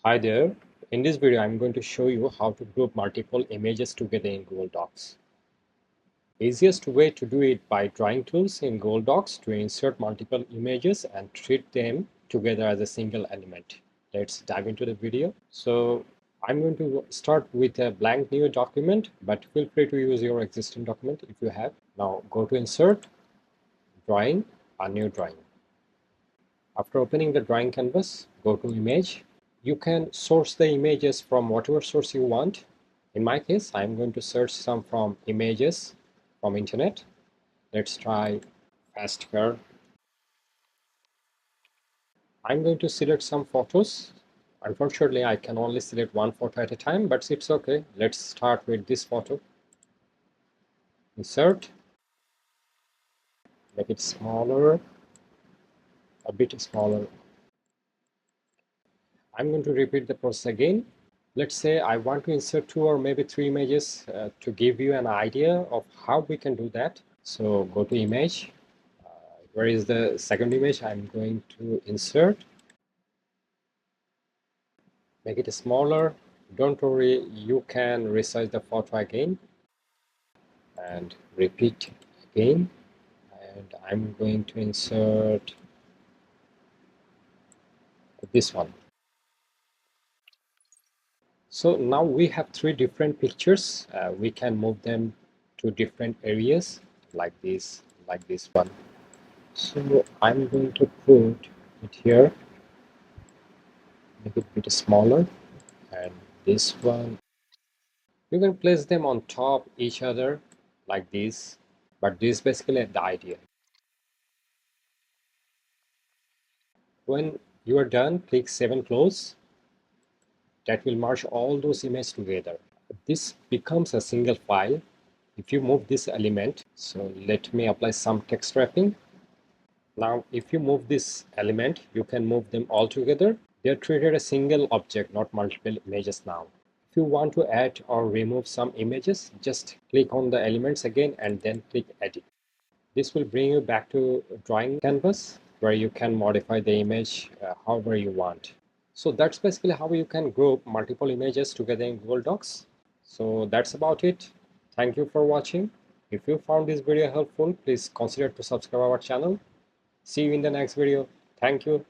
Hi there. In this video, I'm going to show you how to group multiple images together in Google Docs. Easiest way to do it by drawing tools in Google Docs to insert multiple images and treat them together as a single element. Let's dive into the video. So I'm going to start with a blank new document, but feel free to use your existing document if you have. Now go to Insert, Drawing, a new drawing. After opening the drawing canvas, go to Image. You can source the images from whatever source you want. In my case, I'm going to search some from images from internet. Let's try fast here. I'm going to select some photos. Unfortunately, I can only select one photo at a time, but it's okay. Let's start with this photo. Insert, make it smaller, a bit smaller. I'm going to repeat the process again. Let's say I want to insert 2 or maybe 3 images to give you an idea of how we can do that. So go to image. Where is the second image? I'm going to insert. Make it smaller. Don't worry, you can resize the photo again and repeat again. And I'm going to insert this one. So now we have 3 different pictures. We can move them to different areas like this one. So I'm going to put it here, make it a bit smaller, and this one. You can place them on top each other like this, but this is basically the idea. When you are done, click Save and Close. That will merge all those images together. This becomes a single file if you move this element. So let me apply some text wrapping. Now, if you move this element, you can move them all together. They're treated as a single object, not multiple images now. If you want to add or remove some images, just click on the elements again and then click Edit. This will bring you back to drawing canvas where you can modify the image however you want. So that's basically how you can group multiple images together in Google Docs. So that's about it. Thank you for watching. If you found this video helpful, please consider to subscribe our channel. See you in the next video. Thank you.